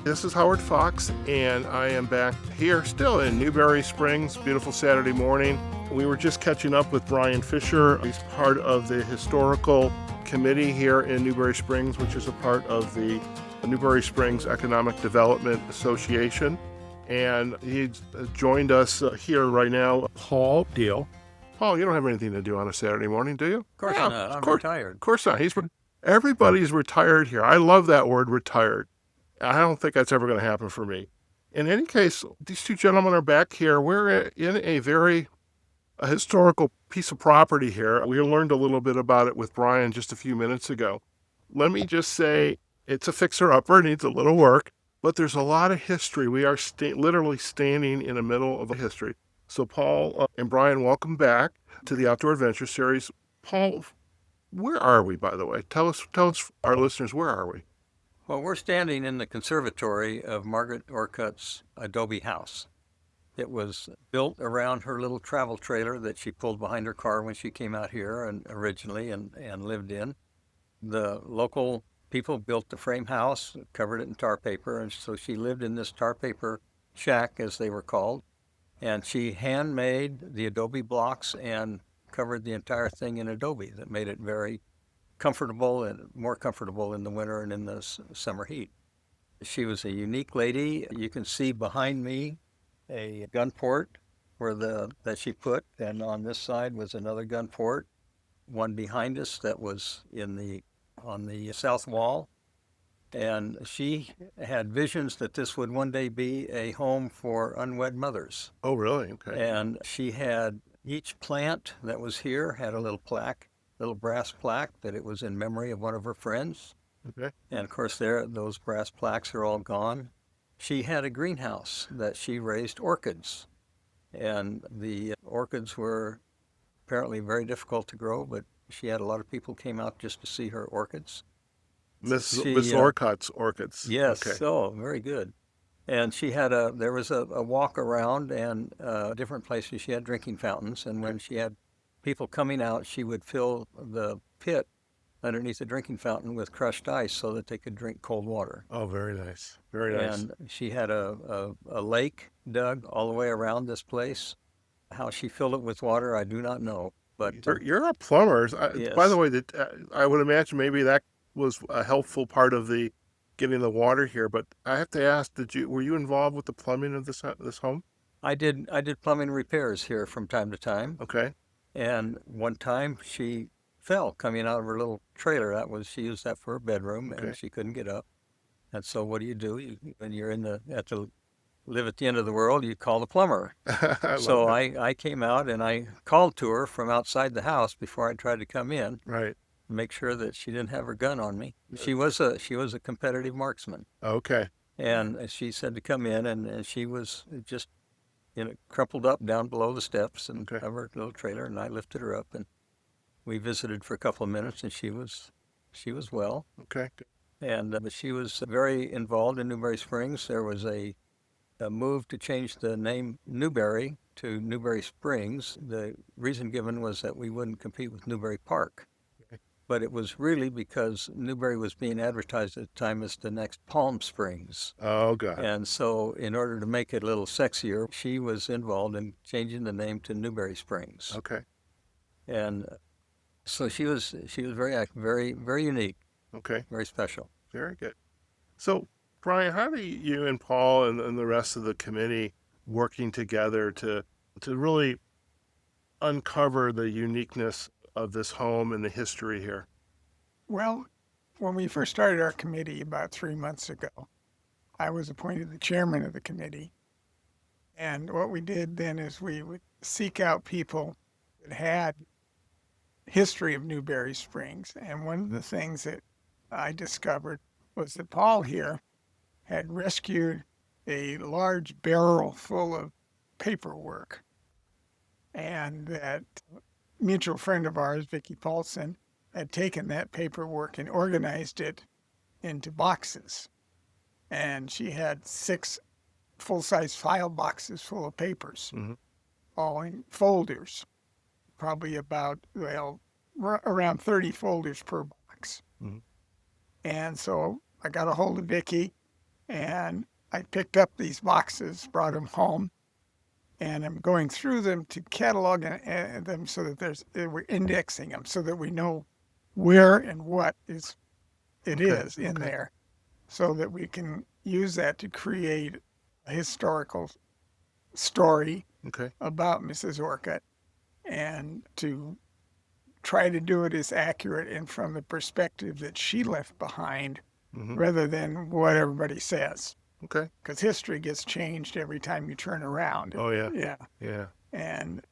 This is Howard Fox, and I am back here still in Newberry Springs. Beautiful Saturday morning. We were just catching up with Brian Fisher. He's part of the Historical Committee here in Newberry Springs, which is a part of the Newberry Springs Economic Development Association. And he's joined us here right now, Paul Deel. Paul, you don't have anything to do on a Saturday morning, do you? Of course not. I'm retired. Of course not. Everybody's retired here. I love that word, retired. I don't think that's ever going to happen for me. In any case, these two gentlemen are back here. We're in a historical piece of property here. We learned a little bit about it with Brian just a few minutes ago. Let me just say, it's a fixer-upper, needs a little work, but there's a lot of history. We are literally standing in the middle of a history. So Paul and Brian, welcome back to the Outdoor Adventure Series. Paul, where are we, by the way? Tell us, our listeners, where are we? Well, we're standing in the conservatory of Margaret Orcutt's adobe house. It was built around her little travel trailer that she pulled behind her car when she came out here originally and lived in. The local people built the frame house, covered it in tar paper, and so she lived in this tar paper shack, as they were called. And she handmade the adobe blocks and covered the entire thing in adobe. That made it very comfortable and more comfortable in the winter and in the summer heat. She was a unique lady. You can see behind me a gun port that she put, and on this side was another gun port. One behind us that was on the south wall. And she had visions that this would one day be a home for unwed mothers. Oh, really? Okay. And she had each plant that was here had a little brass plaque that it was in memory of one of her friends. Okay. And of course, those brass plaques are all gone. She had a greenhouse that she raised orchids. And the orchids were apparently very difficult to grow, but she had a lot of people came out just to see her orchids. Miss Orcutt's orchids. Yes, okay. So very good. And she had there was a walk around and different places. She had drinking fountains, and when she had people coming out, she would fill the pit underneath the drinking fountain with crushed ice so that they could drink cold water. Oh, very nice. Very nice. And she had a lake dug all the way around this place. How she filled it with water, I do not know. But you're a plumber. Yes. By the way, I would imagine maybe that was a helpful part of the getting the water here. But I have to ask, were you involved with the plumbing of this home? I did plumbing repairs here from time to time. Okay. And one time she fell coming out of her little trailer. She used that for her bedroom, okay. And she couldn't get up. And so what do? When you're live at the end of the world, you call the plumber. So I came out and I called to her from outside the house before I tried to come in. Right. Make sure that she didn't have her gun on me. She was a competitive marksman. Okay. And she said to come in, and she was just crumpled up down below the steps and of her little trailer, and I lifted her up and we visited for a couple of minutes, and she was well. Okay. Good. And but she was very involved in Newberry Springs. There was a move to change the name Newberry to Newberry Springs. The reason given was that we wouldn't compete with Newberry Park. Okay. But it was really because Newberry was being advertised at the time as the next Palm Springs. Oh, God. And so in order to make it a little sexier, she was involved in changing the name to Newberry Springs. Okay. And so she was very, very, very unique. Okay. Very special. Very good. So, Brian, how do you and Paul and the rest of the committee working together to really uncover the uniqueness of this home and the history here? Well, when we first started our committee about 3 months ago, I was appointed the chairman of the committee. And what we did then is we would seek out people that had history of Newberry Springs. And one of the things that I discovered was that Paul here had rescued a large barrel full of paperwork. And that mutual friend of ours, Vicki Paulson, had taken that paperwork and organized it into boxes. And she had 6 full-size file boxes full of papers, all in folders, probably about, around 30 folders per box. And so I got a hold of Vicki And I picked up these boxes, brought them home, and I'm going through them to catalog them so that we're indexing them so that we know where and what it is in there, so that we can use that to create a historical story about Mrs. Orcutt and to try to do it as accurate and from the perspective that she left behind rather than what everybody says. Okay. Because history gets changed every time you turn around. Oh, yeah. Yeah. Yeah. And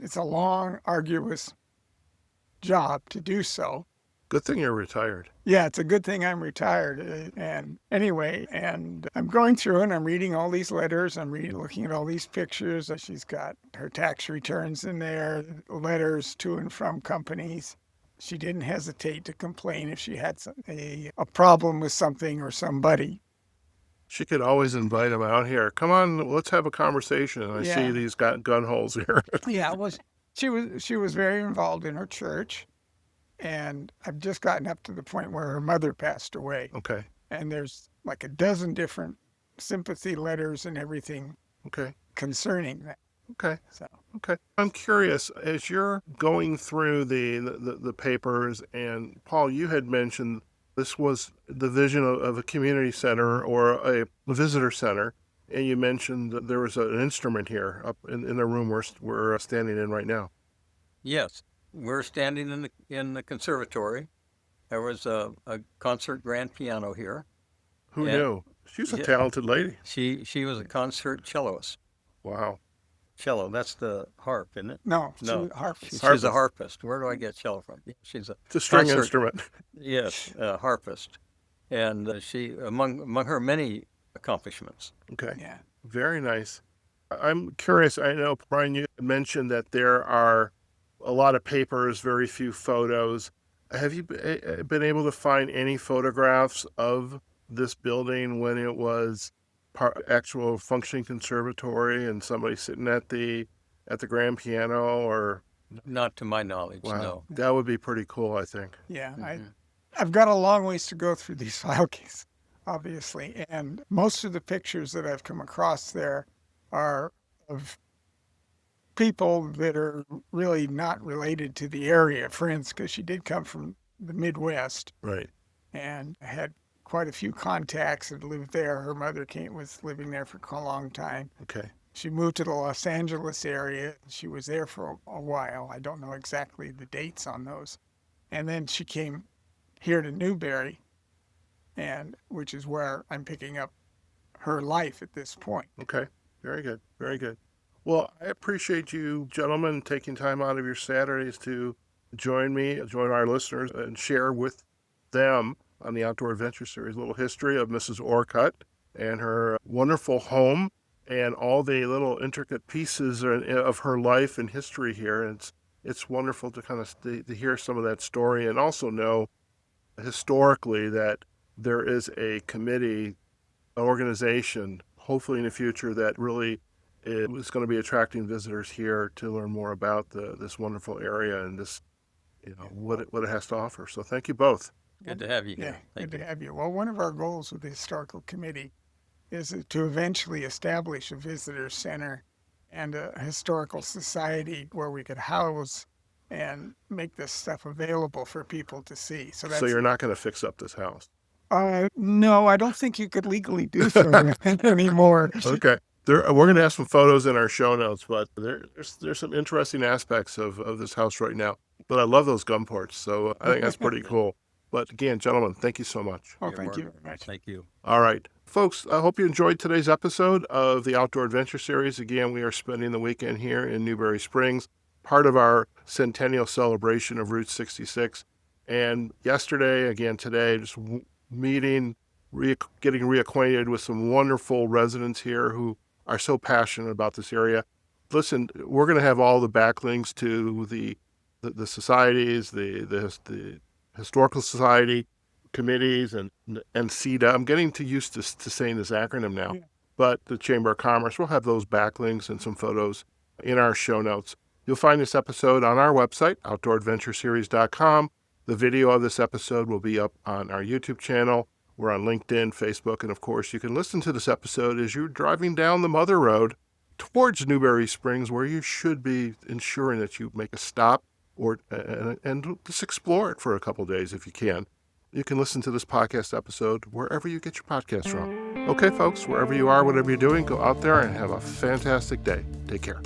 it's a long, arduous job to do so. Good thing you're retired. Yeah, it's a good thing I'm retired. And anyway, and I'm going through and I'm reading all these letters. I'm looking at all these pictures. She's got her tax returns in there, letters to and from companies. She didn't hesitate to complain if she had a problem with something or somebody. She could always invite him out here. Come on, let's have a conversation. And I see these gun holes here. Yeah, well, she was very involved in her church. And I've just gotten up to the point where her mother passed away. Okay. And there's like a dozen different sympathy letters and everything concerning that. Okay. Okay. I'm curious, as you're going through the papers, and Paul, you had mentioned this was the vision of a community center or a visitor center, and you mentioned that there was an instrument here up in the room we're standing in right now. Yes. We're standing in the conservatory. There was a concert grand piano here. Who knew? She's a talented lady. She was a concert celloist. Wow. Cello, that's the harp, isn't it? No. She's a harpist. She's a harpist. Where do I get cello from? She's it's a string instrument. Yes, a harpist. And she, among her many accomplishments. Okay. Yeah. Very nice. I'm curious. I know, Brian, you mentioned that there are a lot of papers, very few photos. Have you been able to find any photographs of this building when it was actual functioning conservatory and somebody sitting at the grand piano? Or not to my knowledge? Wow. No. That would be pretty cool, I think. Yeah, I've got a long ways to go through these file cases, obviously, and most of the pictures that I've come across there are of people that are really not related to the area. For instance, because she did come from the Midwest. Right. And had quite a few contacts that lived there. Her mother was living there for a long time. Okay. She moved to the Los Angeles area. She was there for a while. I don't know exactly the dates on those. And then she came here to Newberry, which is where I'm picking up her life at this point. Okay. Very good. Very good. Well, I appreciate you gentlemen taking time out of your Saturdays to join our listeners, and share with them on the Outdoor Adventure Series a little history of Mrs. Orcutt and her wonderful home and all the little intricate pieces of her life and history here. And it's wonderful to kind of to hear some of that story, and also know historically that there is a committee, an organization, hopefully in the future, that really is going to be attracting visitors here to learn more about this wonderful area and this, what it has to offer. So thank you both. Good to have you here. Yeah, good to have you. Well, one of our goals with the Historical Committee is to eventually establish a visitor center and a historical society where we could house and make this stuff available for people to see. So you're not going to fix up this house? No, I don't think you could legally do so anymore. Okay. We're going to have some photos in our show notes, but there's some interesting aspects of this house right now. But I love those gum ports, so I think that's pretty cool. But again, gentlemen, thank you so much. Oh, thank you very much. Thank you. All right. Folks, I hope you enjoyed today's episode of the Outdoor Adventure Series. Again, we are spending the weekend here in Newberry Springs, part of our Centennial celebration of Route 66. And yesterday, again today, just meeting, getting reacquainted with some wonderful residents here who are so passionate about this area. Listen, we're going to have all the backlinks to the societies, the Historical Society committees, and NSEDA. I'm getting too used to saying this acronym now. Yeah. But the Chamber of Commerce, we'll have those backlinks and some photos in our show notes. You'll find this episode on our website, outdooradventureseries.com. The video of this episode will be up on our YouTube channel. We're on LinkedIn, Facebook, and of course, you can listen to this episode as you're driving down the Mother Road towards Newberry Springs, where you should be ensuring that you make a stop and just explore it for a couple days if you can. You can listen to this podcast episode wherever you get your podcasts from. Okay, folks, wherever you are, whatever you're doing, go out there and have a fantastic day. Take care.